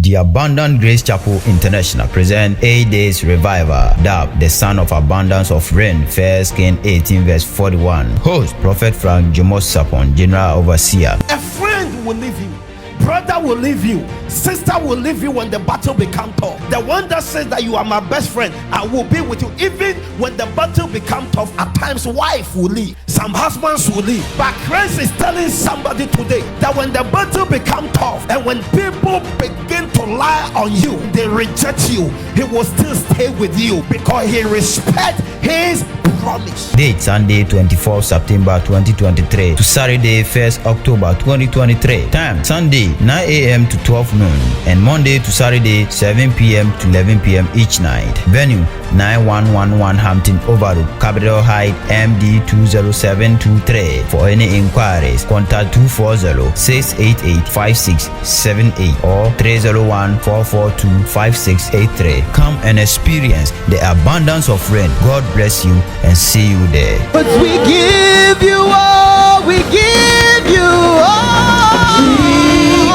The Abundant Grace Chapel International present 8 days revival, dubbed the Son of Abundance of Rain, 1 Kings 18 verse 41. Host Prophet Frank Dwomoh Sarpong, General Overseer. A friend will leave you, brother will leave you, sister will leave you when the battle becomes tough. The one that says that you are my best friend, I will be with you even when the battle becomes tough. At times wife will leave, some husbands will leave, but Christ is telling somebody today that when the battle becomes tough and when people begin to lie on you, they reject you, he will still stay with you because he respects his promise. Date Sunday 24 September 2023 to Saturday 1st October 2023. Time Sunday 9 a.m. to 12 noon and Monday to Saturday 7 p.m. to 11 p.m. each night. Venue 9111 Hampton Overlook, Capitol Height, MD 20723. For any inquiries, contact 240-688-5678 or 301-442-5683. Come and experience the abundance of rain. God bless you and see you there. But we give you all, we give you all,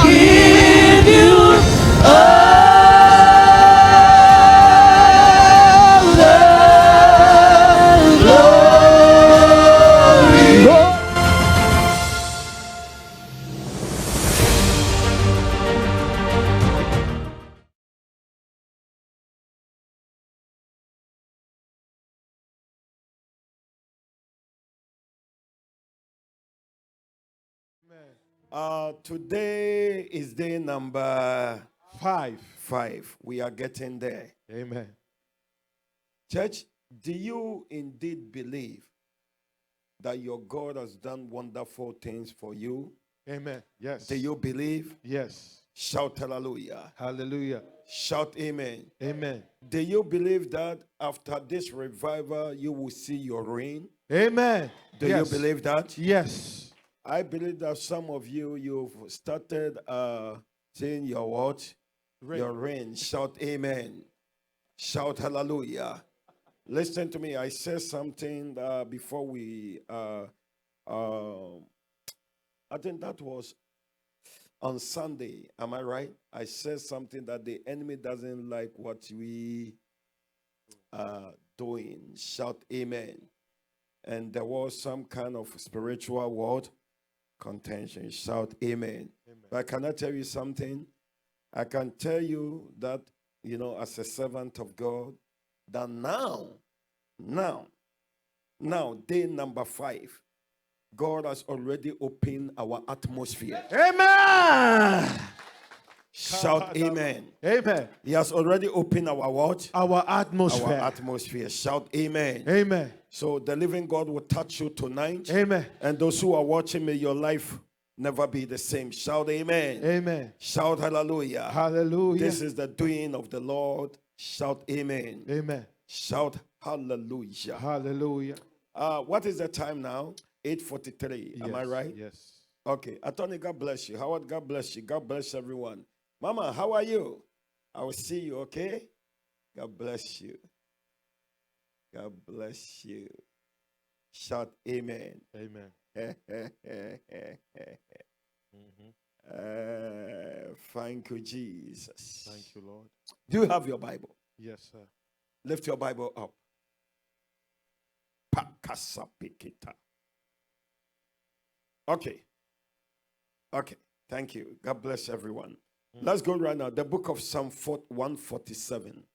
we give you all. Today is day number 5. We are getting there. Amen. Church, do you indeed believe that your God has done wonderful things for you? Amen. Yes. Do you believe? Yes. Shout hallelujah. Hallelujah. Shout amen. Amen. Do you believe that after this revival you will see your reign? Amen. Do you believe that? Yes. I believe that some of you've started seeing your what? Rain. Your reign. Shout amen. Shout hallelujah. Listen to me. I said something before we I think that was on Sunday. Am I right? I said something that the enemy doesn't like what we are doing. Shout amen. And there was some kind of spiritual word contention. Shout amen. But can I tell you something? I can tell you that, as a servant of God, that now, day number 5, God has already opened our atmosphere. Amen. Shout amen. Amen. He has already opened our what? Our atmosphere. Our atmosphere. Shout amen. Amen. So the living God will touch you tonight. Amen. And those who are watching, may your life never be the same. Shout amen. Amen. Shout hallelujah. Hallelujah. This is the doing of the Lord. Shout amen. Amen. Shout hallelujah. Hallelujah. What is the time now? 8:43. Yes. Am I right? Yes. Okay. Attorney, God bless you. Howard, God bless you. God bless everyone. Mama, how are you? I will see you, okay? God bless you. God bless you. Shout amen. Amen. Thank you, Jesus. Thank you, Lord. Do you have your Bible? Yes, sir. Lift your Bible up. Pakasapikita. Okay. Thank you. God bless everyone. Let's go right now. The book of Psalm 147.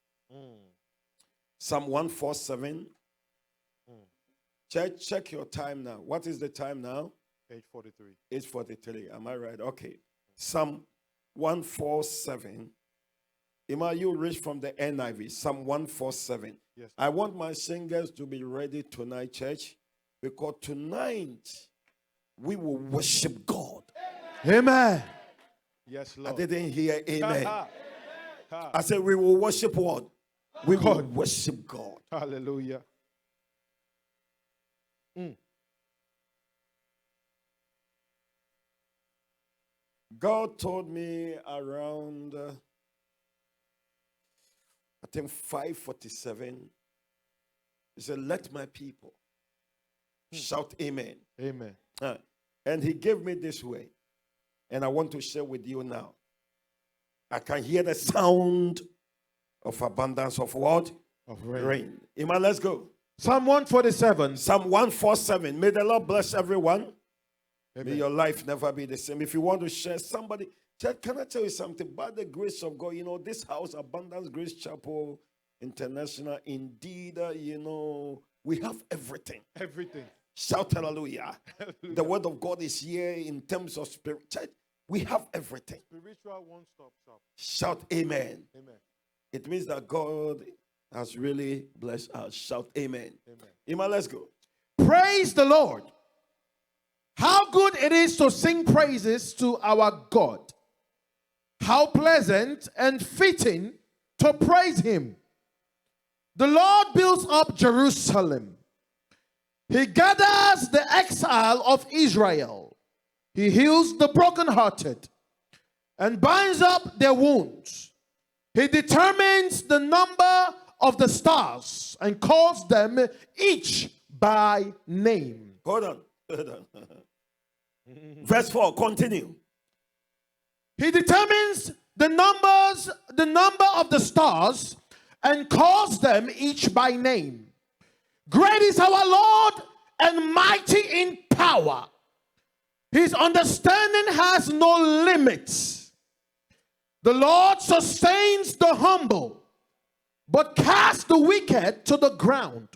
Psalm 147. Check your time now. What is the time now? 8:43. 8:43. Am I right? Okay. Psalm 147. Ima, you read from the NIV. Psalm 147. Yes. I want my singers to be ready tonight, church, because tonight we will worship God. Amen. Yes, Lord. I didn't hear amen. I said we will worship what? We will worship God. Hallelujah. God told me around, I think 5:47. He said, let my people shout amen. Amen. And he gave me this way. And I want to share with you now. I can hear the sound of abundance of what? Of rain. Rain. Iman, let's go. Psalm 147. Psalm 147. May the Lord bless everyone. Amen. May your life never be the same. If you want to share somebody, can I tell you something? By the grace of God, this house, Abundance Grace Chapel International, indeed, we have everything. Everything. Shout hallelujah. The word of God is here in terms of spirit. Church, we have everything. Spiritual one-stop shop. Shout amen. Amen. It means that God has really blessed us. Shout amen. Amen. Iman, let's go. Praise the Lord. How good it is to sing praises to our God. How pleasant and fitting to praise him. The Lord builds up Jerusalem. He gathers the exile of Israel. He heals the brokenhearted and binds up their wounds. He determines the number of the stars and calls them each by name. Hold on. Verse 4, continue. He determines the number of the stars and calls them each by name. Great is our Lord and mighty in power. His understanding has no limits. The Lord sustains the humble, but casts the wicked to the ground.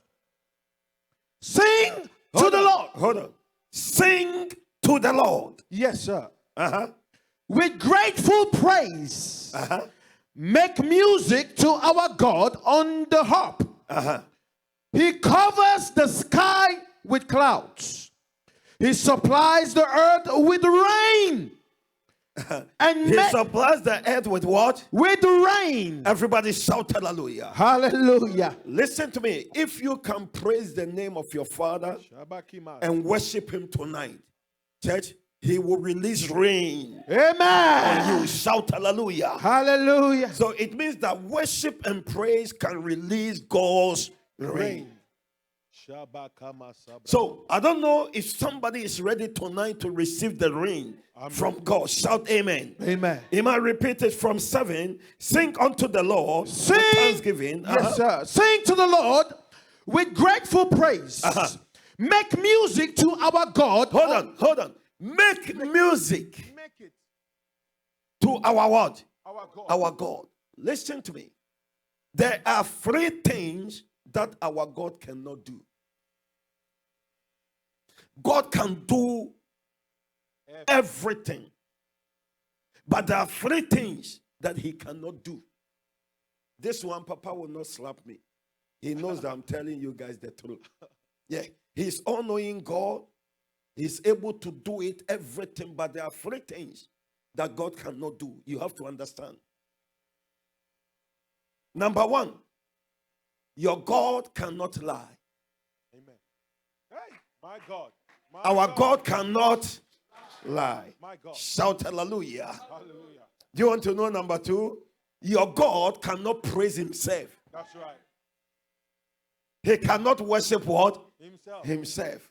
Sing to the Lord. Hold on. Sing to the Lord. Yes, sir. Uh-huh. With grateful praise. Uh-huh. Make music to our God on the harp. Uh-huh. He covers the sky with clouds. He supplies the earth with rain. And He supplies the earth with what? with rain. Everybody shout hallelujah. Hallelujah. Listen to me. If you can praise the name of your Father and worship him tonight, church, he will release rain Amen. on you. Shout hallelujah. Hallelujah. So it means that worship and praise can release God's rain. So I don't know if somebody is ready tonight to receive the rain from God. Shout amen. Amen. Amen. Repeat it from 7. Sing unto the Lord with Sing. thanksgiving. Yes, sir. Sing to the Lord with grateful praise. Make music to our God. Hold on. Make music Make it to our what? our God. Our God. Listen to me. There are 3 things that our God cannot do. God can do everything. But there are 3 things that he cannot do. This one, Papa will not slap me. He knows that I'm telling you guys the truth. Yeah, he's all-knowing God. He's able to do it, everything. But there are 3 things that God cannot do. You have to understand. Number 1, your God cannot lie. Amen. Hey, my God. My Our God cannot lie. My God. Shout hallelujah. Hallelujah. Do you want to know number 2? Your God cannot praise himself. That's right. He cannot worship what? Himself. Himself.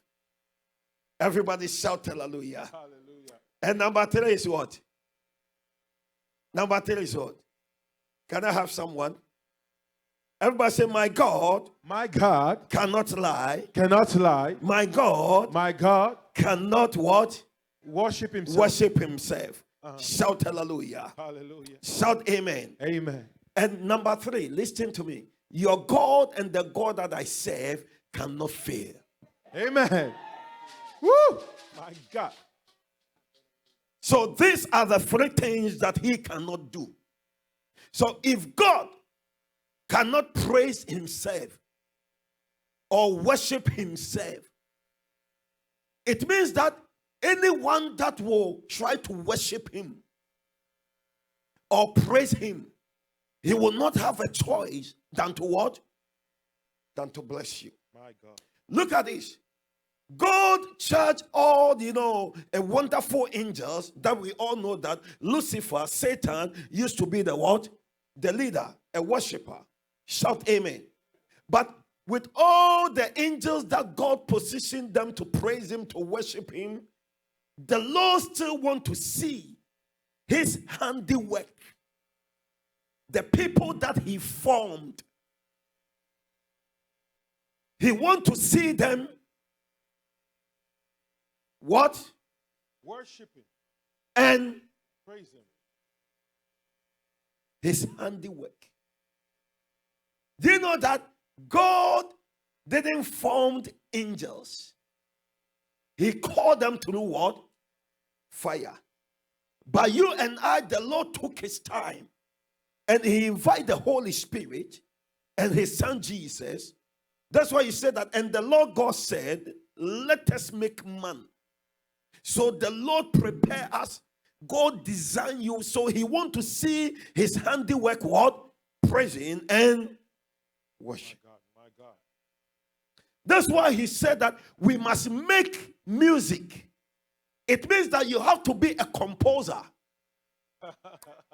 Everybody shout hallelujah. Hallelujah. And number 3 is what? Number 3 is what? Can I have someone? Everybody say, my God My God cannot lie. cannot lie. My God My God cannot what? worship himself. Worship himself. Shout hallelujah. Hallelujah. Shout amen. Amen. And number 3, listen to me. Your God and the God that I serve cannot fail. Amen. Woo! My God. So these are the 3 things that he cannot do. So if God cannot praise himself or worship himself, it means that anyone that will try to worship him or praise him, he will not have a choice than to what? Than to bless you. My God. Look at this. God charged all, a wonderful angels that we all know that Lucifer, Satan, used to be the what? The leader, a worshiper. Shout amen. But with all the angels that God positioned them to praise him, to worship him, the Lord still want to see his handiwork the people that he formed. He wants to see them what? Worshiping. And Praise him. his handiwork. Do you know that God didn't form angels? He called them through what? Fire. But you and I, the Lord took his time and he invited the Holy Spirit and his son Jesus. That's why he said that, and the Lord God said, let us make man. So the Lord prepare us. God designed you. So he want to see his handiwork, what? Praising and worship. My God, my God. That's why he said that we must make music. It means that you have to be a composer.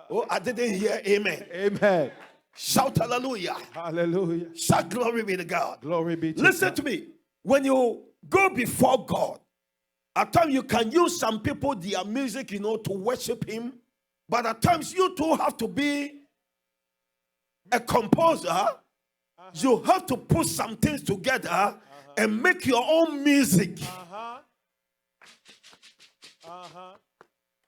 Oh, I didn't hear amen. Amen. Shout hallelujah. Hallelujah. Shout glory be to God. Glory be to Listen God. to me. When you go before God, at times you can use some people, their music, to worship him. But at times you too have to be a composer. You have to put some things together and make your own music.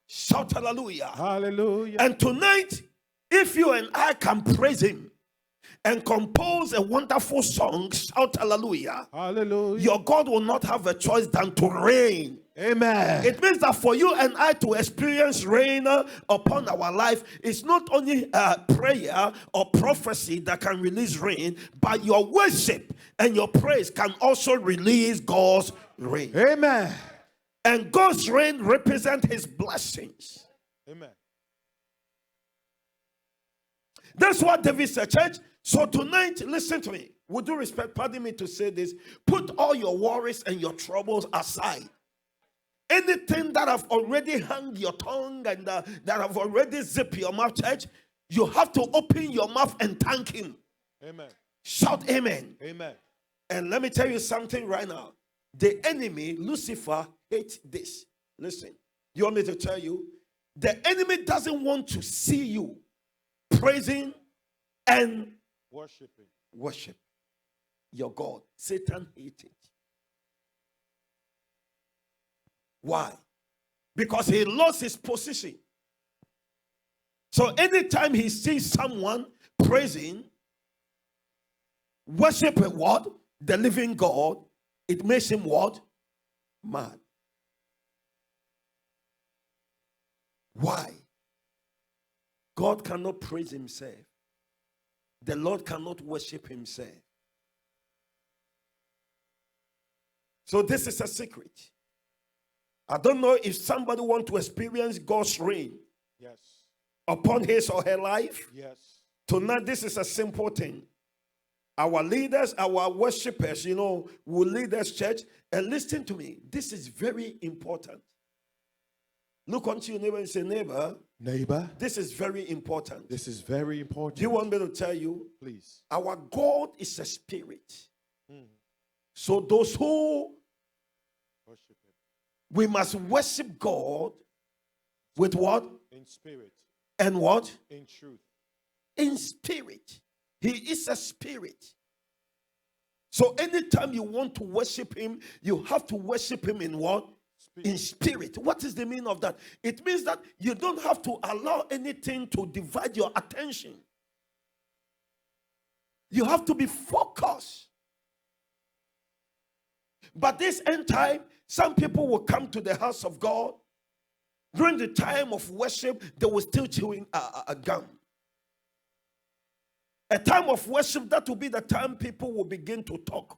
Shout hallelujah. Hallelujah. And tonight, if you and I can praise him and compose a wonderful song, shout hallelujah. Hallelujah. Your God will not have a choice than to reign. Amen. It means that for you and I to experience rain upon our life, it's not only prayer or prophecy that can release rain, but your worship and your praise can also release God's rain. Amen. And God's rain represents his blessings. Amen. That's what David said, church. So tonight, listen to me. With due respect, pardon me to say this. Put all your worries and your troubles aside. Anything that have already hung your tongue and that have already zipped your mouth, church, you have to open your mouth and thank him. Amen. Shout amen. Amen. And let me tell you something right now. The enemy, Lucifer, hates this. Listen, you want me to tell you? The enemy doesn't want to see you praising and worship your God. Satan hates it. Why? Because he lost his position. So anytime he sees someone praising, worshiping what? The living God, it makes him what? Mad. Why? God cannot praise himself. The Lord cannot worship himself. So this is a secret. I don't know if somebody wants to experience God's reign upon his or her life. Yes. Tonight, this is a simple thing. Our leaders, our worshipers, will lead us, church. And listen to me. This is very important. Look unto your neighbor and say, neighbor, this is very important. This is very important. Do you want me to tell you? Please. Our God is a spirit. So those who worship him, we must worship God with what? In spirit. And what? In truth. In spirit. He is a spirit. So anytime you want to worship him, you have to worship him in what? Spirit. In spirit. What is the meaning of that? It means that you don't have to allow anything to divide your attention. You have to be focused. But this end time, some people will come to the house of God. During the time of worship, they will still chewing a gum. A time of worship, that will be the time people will begin to talk.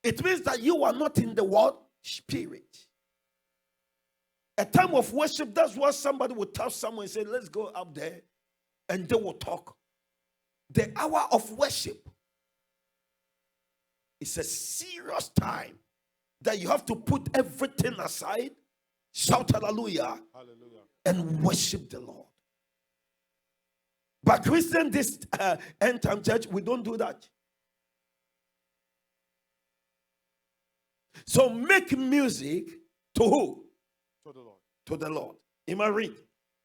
It means that you are not in the word spirit. A time of worship, that's why somebody will tell someone and say, let's go up there, and they will talk. The hour of worship is a serious time that you have to put everything aside, shout hallelujah, and worship the Lord. But Christian, this end time church, we don't do that. So make music to who? To the Lord. To the Lord. Am I read?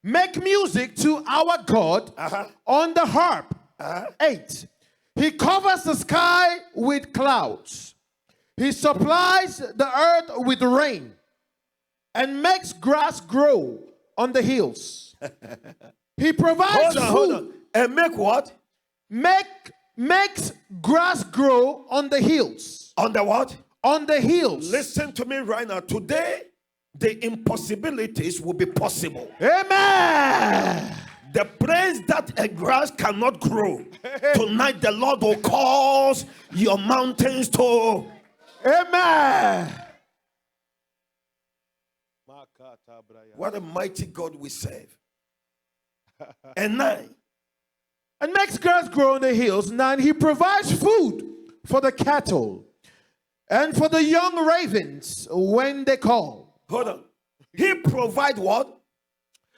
make music to our God on the harp. 8. He covers the sky with clouds. He supplies the earth with rain and makes grass grow on the hills. He provides Hold food. on. And make what? Makes grass grow on the hills. On the what? On the hills. Listen to me right now. Today, the impossibilities will be possible. Amen. The place that a grass cannot grow, tonight the Lord will cause your mountains to. Amen. What a mighty God we serve. And 9. And makes grass grow on the hills. 9. He provides food for the cattle and for the young ravens when they call. Hold on. He provide what?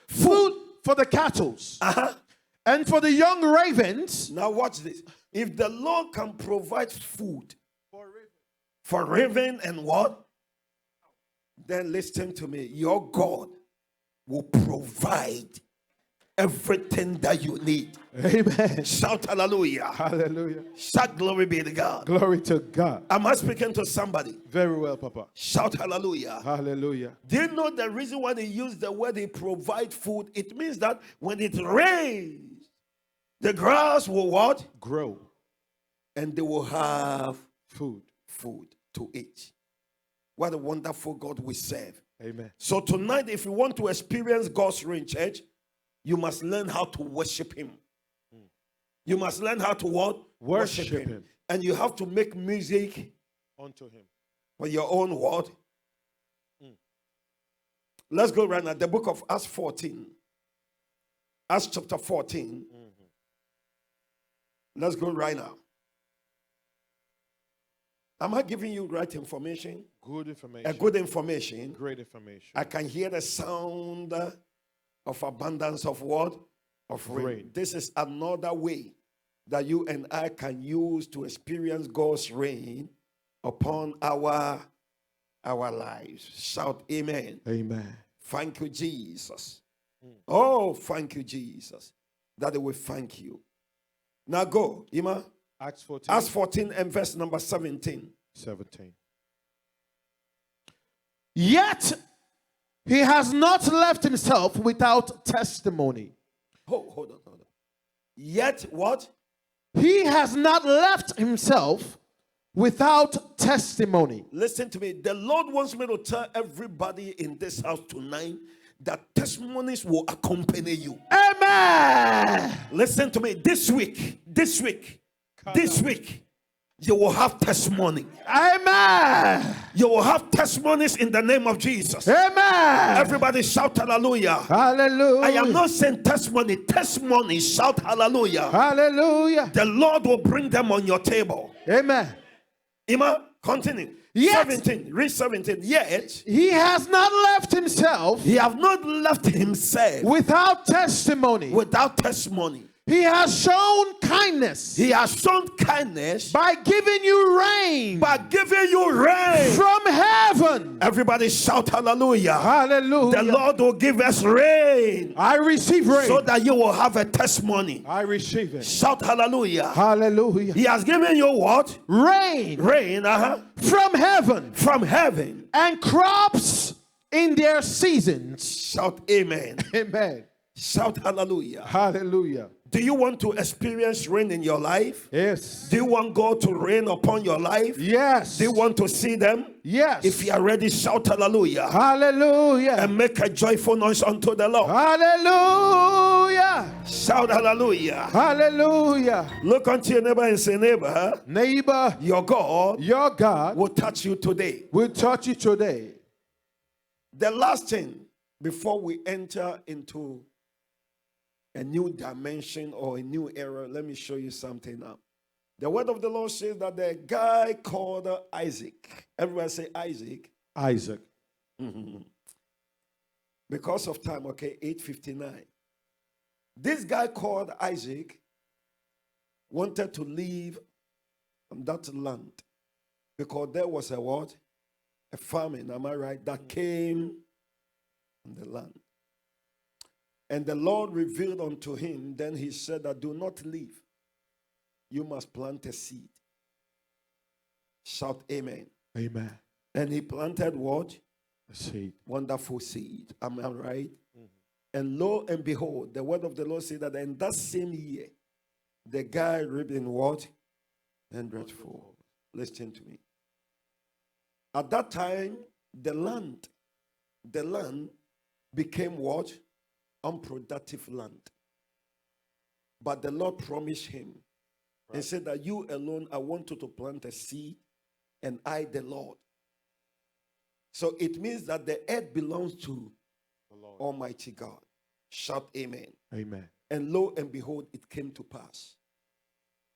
Food for the cattle and for the young ravens. Now watch this. If the Lord can provide food for raven and what? Then listen to me. Your God will provide everything that you need. Amen. Shout hallelujah. Hallelujah. Shout glory be to God. Glory to God. Am I speaking to somebody? Very well, Papa. Shout hallelujah. Hallelujah. Do you know the reason why they use the word they provide food? It means that when it rains, the grass will what? Grow. And they will have Food. food to eat. What a wonderful God we serve. Amen. So tonight, if you want to experience God's reign, church, you must learn how to worship Him. You must learn how to what? Worship Him. And you have to make music Unto Him. for your own word. Let's go right now. The book of Acts 14. Acts chapter 14. Let's go right now. Am I giving you right information? Good information. A good information. Great information. I can hear the sound of abundance of what? Of rain. This is another way that you and I can use to experience God's reign upon our lives. Shout amen. Amen. Thank you, Jesus. Oh, thank you, Jesus. That we thank you. Now go, Ima. Acts 14. Acts 14 and verse number 17. 17. Yet he has not left himself without testimony. Hold on. Yet what? He has not left himself without testimony. Listen to me. The Lord wants me to tell everybody in this house tonight that testimonies will accompany you. Amen. Listen to me. This week, you will have testimony. Amen. You will have testimonies in the name of Jesus. Amen. Everybody shout hallelujah. Hallelujah. I am not saying testimony. Shout hallelujah. Hallelujah. The Lord will bring them on your table. Amen. Ima, continue. Yet, 17. Read 17. Yet he has not left himself he have not left himself without testimony. without testimony. He has shown kindness He has shown kindness by giving you rain by giving you rain from heaven. Everybody shout hallelujah. Hallelujah. The Lord will give us rain I receive rain. so that you will have a testimony. I receive it. Shout hallelujah. Hallelujah. He has given you what? Rain Rain from heaven from heaven. and crops in their seasons. Shout amen. Amen. Shout hallelujah. Hallelujah. Do you want to experience rain in your life? Yes. Do you want God to rain upon your life? Yes. Do you want to see them? Yes. If you are ready, shout hallelujah. Hallelujah. And make a joyful noise unto the Lord. Hallelujah. Shout hallelujah. Hallelujah. Look unto your neighbor and say, neighbor, Neighbor, your God your God will touch you today. will touch you today. The last thing before we enter into a new dimension or a new era, let me show you something now. The word of the Lord says that the guy called Isaac. Everyone say Isaac. Isaac. Because of time, okay, 8:59. This guy called Isaac wanted to leave that land because there was a what? A famine, am I right? That came on the land. And the Lord revealed unto him, then he said that do not leave. You must plant a seed. Shout amen. Amen. And he planted what? A seed. Wonderful seed. Am I right? And lo and behold, the word of the Lord said that in that same year, the guy reaped in what? 100-fold. Listen to me. At that time, the land became what? Unproductive land. But the Lord promised him and said that you alone, I want you to plant a seed, and I, the Lord. So it means that the earth belongs to the Lord. Almighty God. Shout amen. Amen. And lo and behold, it came to pass.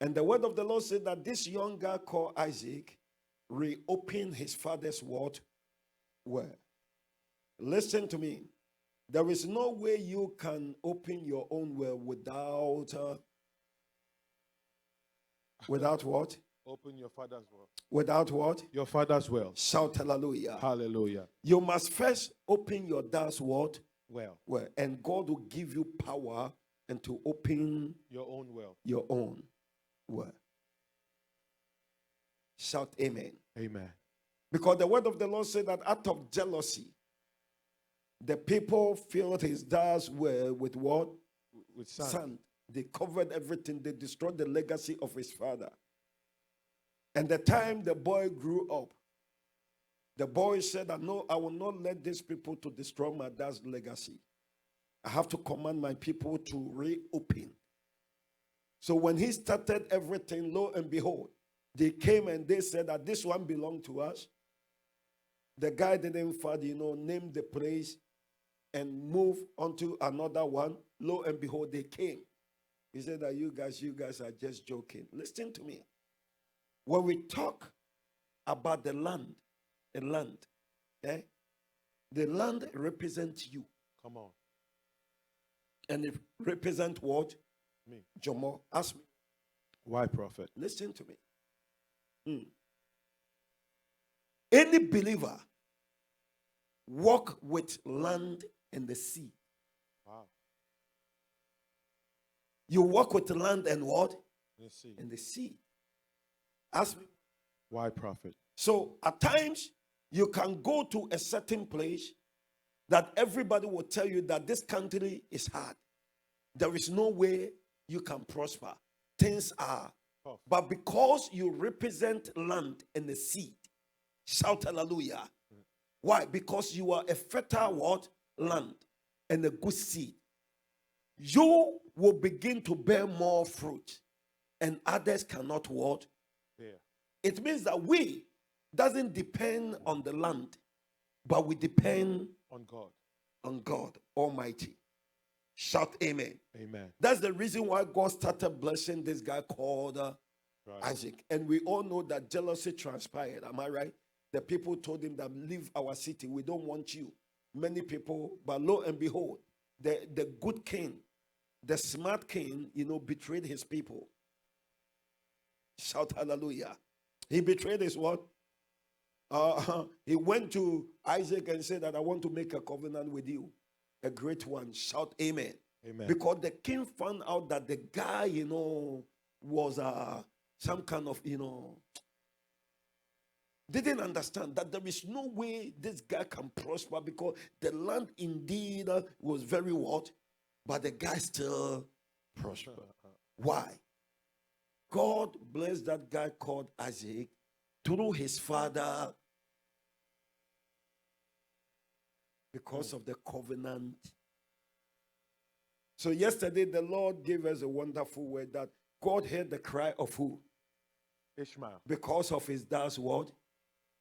And the word of the Lord said that this young guy called Isaac reopened his father's what? Well, listen to me. There is no way you can open your own well without what? Open your father's well. Without what? Your father's well. Shout hallelujah. Hallelujah. You must first open your dad's what? Well. Well, and God will give you power and to open Your own well. your own well. Shout amen. Amen. Because the word of the Lord said that out of jealousy, the people filled his dad's well with what? With sand. Sand. They covered everything. They destroyed the legacy of his father. And the time the boy grew up, the boy said that no, I will not let these people to destroy my dad's legacy. I have to command my people to reopen. So when he started everything, lo and behold, they came and they said that this one belonged to us. The guy didn't name the place and move onto another one. Lo and behold, they came. He said that you guys are just joking. Listen to me. When we talk about the land, the land represents you. Come on. And it represents what? Me. Dwomoh. Ask me. Why, prophet? Listen to me. Any believer walk with land and the sea. Wow. You walk with the land and what? Let's see. And the sea. Ask me. Why, prophet? So at times you can go to a certain place that everybody will tell you that this country is hard. There is no way you can prosper. Things are. Tough. But because you represent land and the seed, shout hallelujah. Why? Because you are a fertile what? Land and a good seed. You will begin to bear more fruit and others cannot what? Bear. It means that we doesn't depend on the land, but we depend On God. on God Almighty. Shout amen. Amen. That's the reason why God started blessing this guy called Right. Isaac. And we all know that jealousy transpired. Am I right? The people told him that leave our city. We don't want you. Many people, but lo and behold, the good king, the smart king, betrayed his people. Shout hallelujah. He betrayed his what? He went to Isaac and said that I want to make a covenant with you. A great one. Shout amen. Amen. Because the king found out that the guy, was some kind of, didn't understand that there is no way this guy can prosper because the land indeed was very what? But the guy still prospered. Why? God blessed that guy called Isaac through his father because of the covenant. So yesterday the Lord gave us a wonderful word that God heard the cry of who? Ishmael. Because of his dad's word,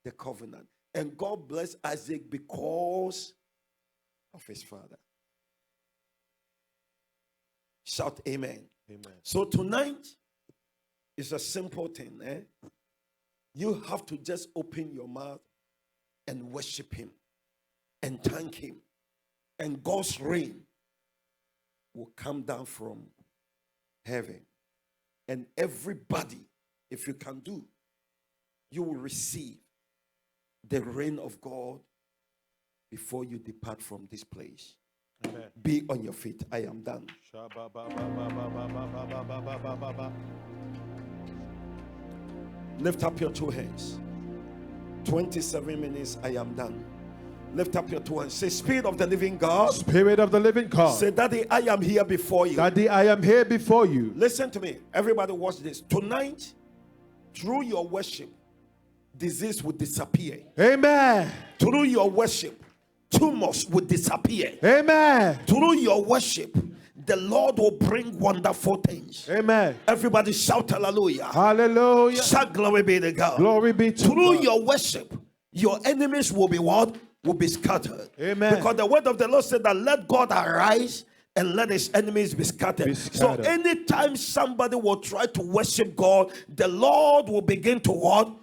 the covenant. And God blessed Isaac because of his father. Shout amen. Amen. So tonight is a simple thing. You have to just open your mouth and worship him and thank him. And God's rain will come down from heaven. And everybody, if you can do, you will receive the rain of God before you depart from this place. Amen. Be on your feet. I am done. Lift up your two hands. 27 minutes. I am done. Lift up your two hands. Say, Spirit of the living God. Spirit of the living God. Say, Daddy, I am here before you. Daddy, I am here before you. Listen to me. Everybody watch this. Tonight, through your worship, disease will disappear. Amen. Through your worship, tumors will disappear. Amen. Through your worship, the Lord will bring wonderful things. Amen. Everybody shout hallelujah. Hallelujah. Shout glory be to God. Glory be to Through God. your worship, your enemies will be what? Will be scattered. Amen. Because the word of the Lord said that let God arise and let his enemies be scattered. So anytime somebody will try to worship God, the Lord will begin to what?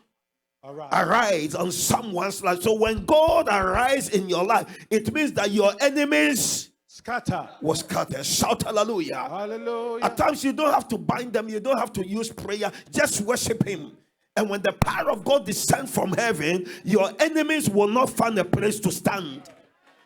Arise on someone's life. So when God arises in your life, it means that your enemies was scattered. Shout hallelujah. Hallelujah. At times you don't have to bind them, you don't have to use prayer, just worship him. And when the power of God descends from heaven, your enemies will not find a place to stand.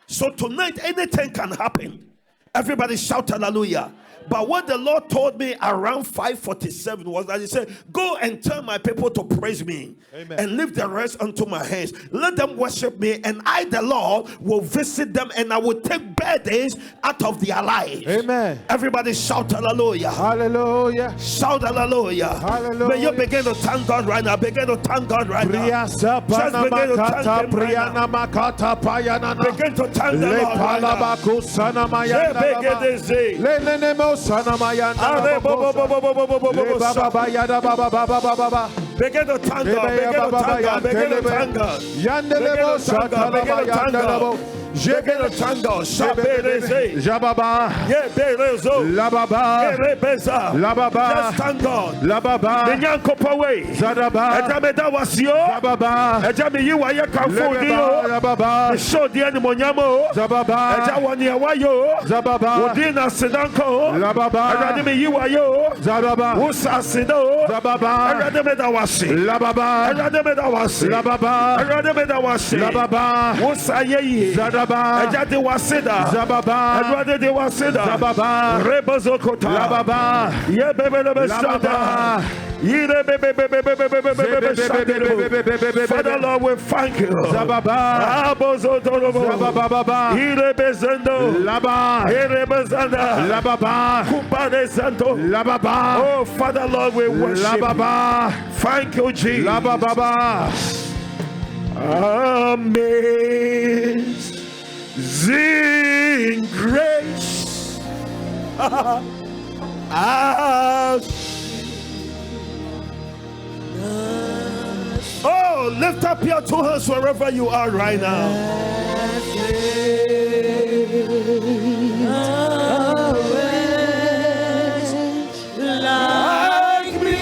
So tonight anything can happen. Everybody shout hallelujah. But what the Lord told me around 5:47 was that he said, go and tell my people to praise me. Amen. And leave the rest unto my hands. Let them worship me, and I, the Lord, will visit them, and I will take burdens out of their lives. Amen. Everybody shout hallelujah. Hallelujah. Shout hallelujah. Hallelujah. May you begin to thank God right now. Begin to thank God right now. Just begin to thank him right now. Begin to thank the Lord right now. Begin to thank God. Begin to thank God. Begin to thank God. Begin to thank God. Begin to thank God. Begin to thank God. Shabereze. Jababa. Yeberezo. Lababa. Yerebeza. Lababa. Just thank God. Lababa. Nenyankopawe. Zadaba. Ejameda wasio. Zababa. Ejami yiwa ye kamfodiyo. Zababa. Show the monyamo. Zababa. Ejawani yawayo. Zababa. Udina sedanko. Lababa. Ajadimi yiwa yo. Zababa. Usa sido. Zababa. Ajadimeda wasi. Lababa. Ajadimeda wasi. Lababa. Ajadimeda wasi. Lababa. Usa yeyi. Zababa. Ajadi wasida. Zababa. Ajadi wasida. Zababa. Rebozokota. Lababa. Yebebebe sada. Father Lord, we thank you. Zababa. Zababa. Irebezendo. Laba. Irebezanda. Lababa. Kupane santo. Lababa. Oh Father Lord, we worship. Lababa. Thank you, Jesus. Lababa. Amazing grace. Oh, lift up your two hands wherever you are right now. Like me.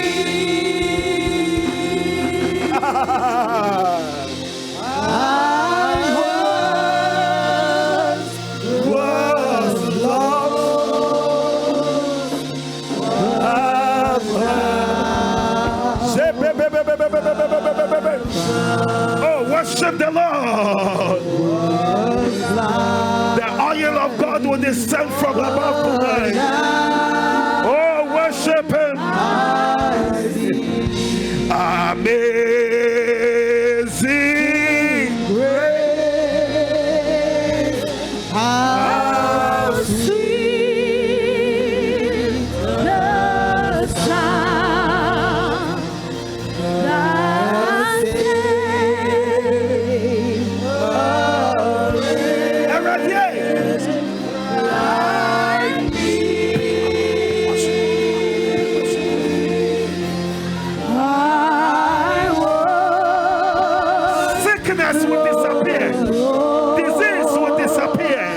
Oh, worship the Lord. The oil of God will descend from above tonight. Oh, worship him. Amazing grace. How sweet the sound that saved a wretch like me. Sickness will disappear. Disease will disappear.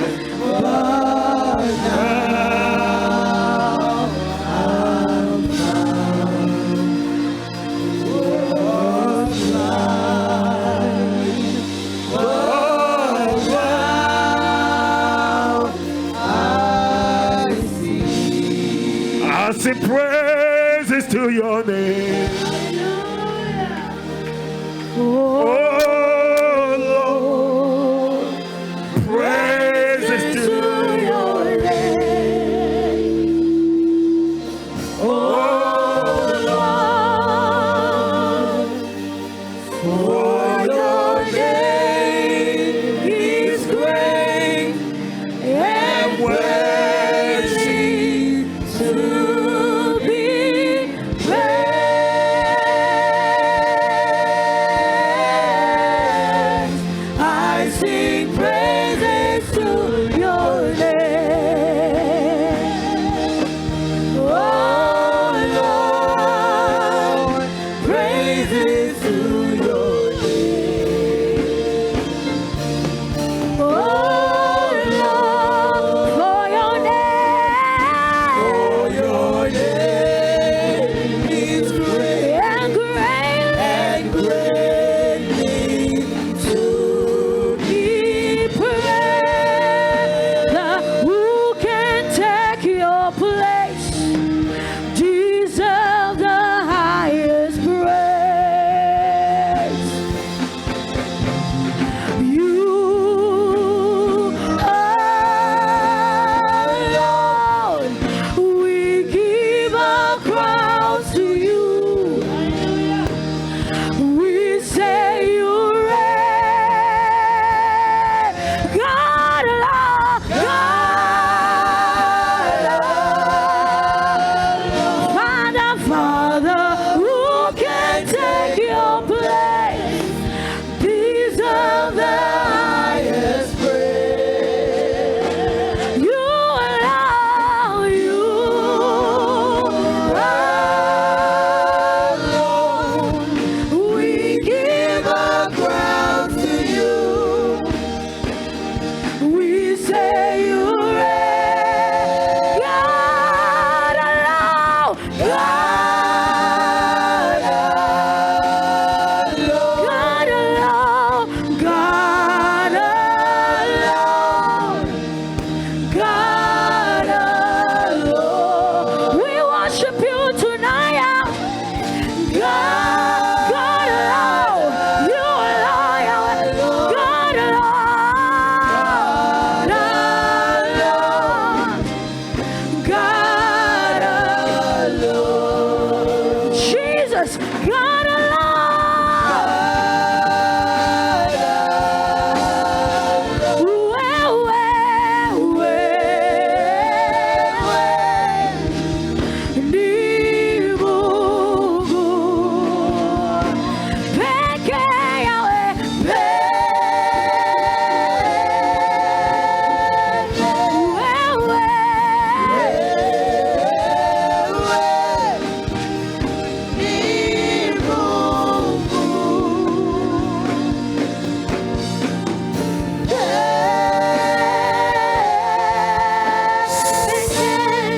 I sing praises to your name. Oh Lord, praises to your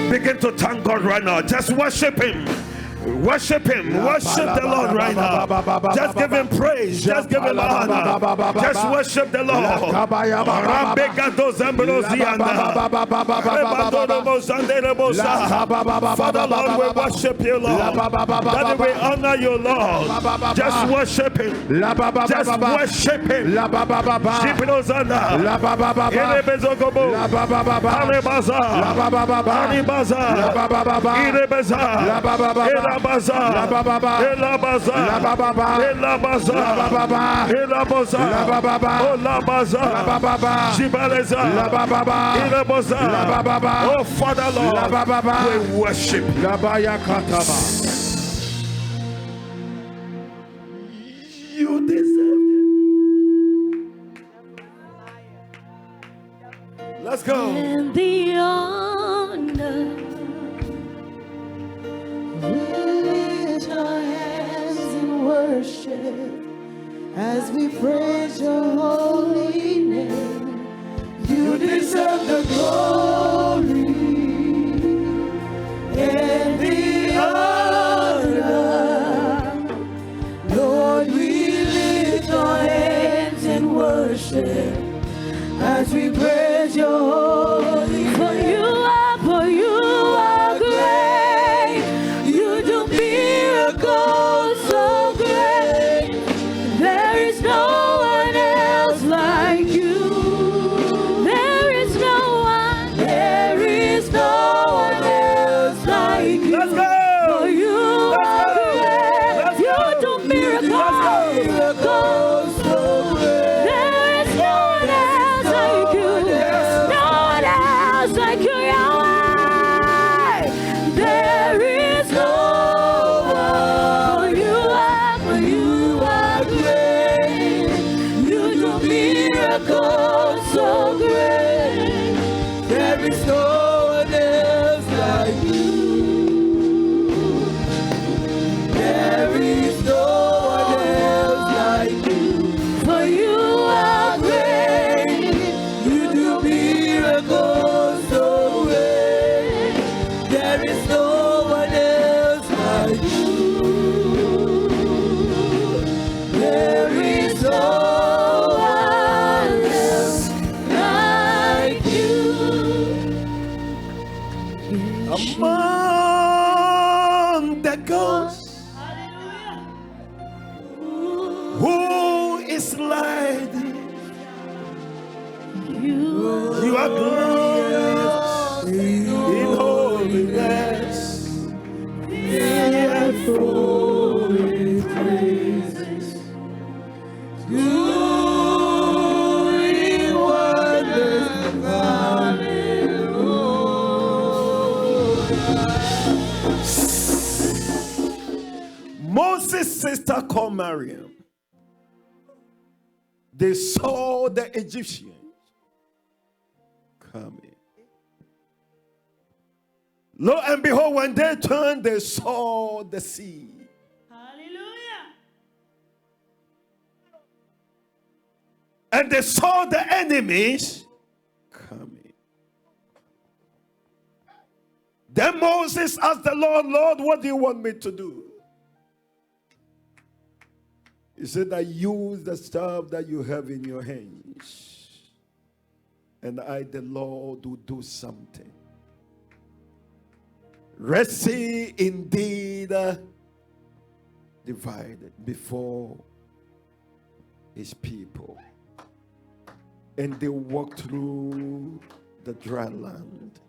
Begin to thank God right now. Just worship Him. Worship Him. Worship the Lord right now. Just give Him praise. Just give Him honor. Just worship the Lord. Father, Lord, we worship you, Lord. Daddy, we honor you, Lord. Just worship Him. Just worship Him. Oh, Father, Lord, we worship you. Deserve it. Let's go. And the honor. Lift our hands in worship as we praise your holy name. You deserve the glory and the honor. Lord, we lift our hands in worship as we praise your holy name. For you are great. You do miracles so great. There is no one else like you. There is no one else like you. Let's go. For you are great. You do miracles so great. There is no one else like you. No one else like you, Yahweh. There is no one. For you are great. You do miracles so great. There is no one else like you. There is no one else like you. For you are great. You do miracles so great. There is no one else like you. There is no one else like you. Among the gods, who is like thee? You are glorious in holiness, fearful in praises, doing wonders. Moses' sister called Miriam. They saw the Egyptians coming. Lo and behold, when they turned, they saw the sea. Hallelujah. And they saw the enemies coming. Then Moses asked the Lord, Lord, what do you want me to do? He said, I use the staff that you have in your hands, and I, the Lord, will do something. Red Sea indeed divided before his people, and they walked through the dry land,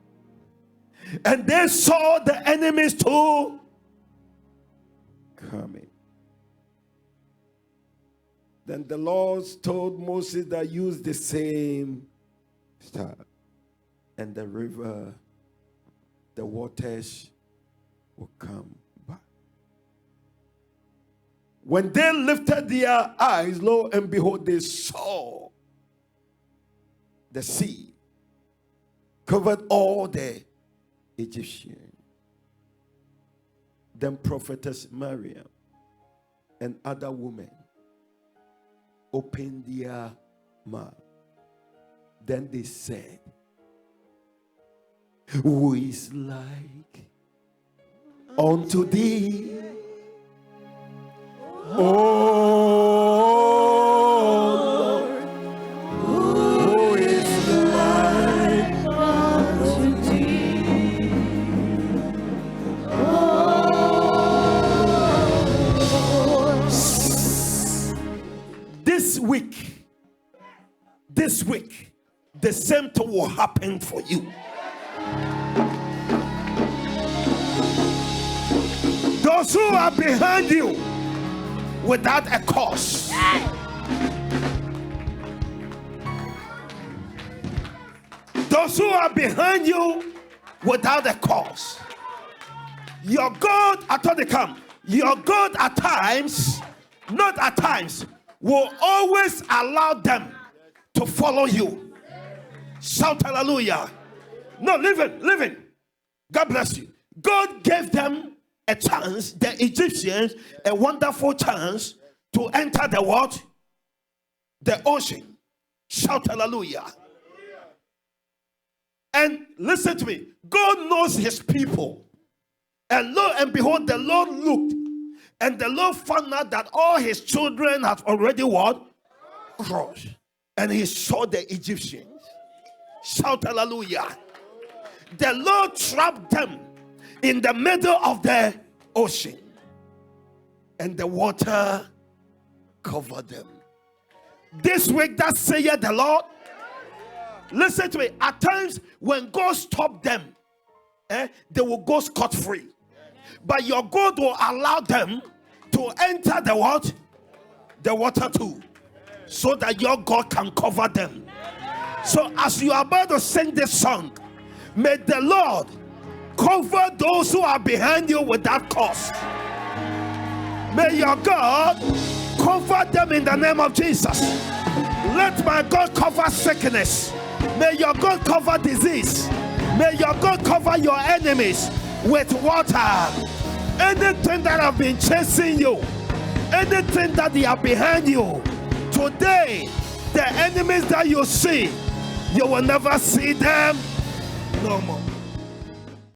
and they saw the enemies too coming. Then the Lord told Moses that use the same staff, and the river, the waters will come back. When they lifted their eyes, lo and behold, they saw the sea covered all the Egyptians. Then prophetess Miriam and other women opened their mouth. Then they said, Who is like unto thee? Oh Lord, who is like unto thee? This week, the same thing will happen for you. Those who are behind you without a cause. Those who are behind you without a cause. Your God, I thought they come. Your God at times, not at times, will always allow them to follow you. Shout hallelujah. No, living. God bless you. God gave them a chance, the Egyptians, a wonderful chance to enter the what? The ocean. Shout hallelujah. And listen to me. God knows his people. And lo and behold, the Lord looked, and the Lord found out that all his children have already what? Crossed. And he saw the Egyptians. Shout hallelujah. The Lord trapped them in the middle of the ocean, and the water covered them. This week, that saith the Lord. Listen to me. At times, when God stopped them, they will go scot-free. But your God will allow them to enter the what? The water too, so that your God can cover them. So as you are about to sing this song, may the Lord cover those who are behind you without cause. May your God cover them in the name of Jesus. Let my God cover sickness. May your God cover disease. May your God cover your enemies with water. Anything that have been chasing you, anything that they are behind you, today, the enemies that you see, you will never see them no more.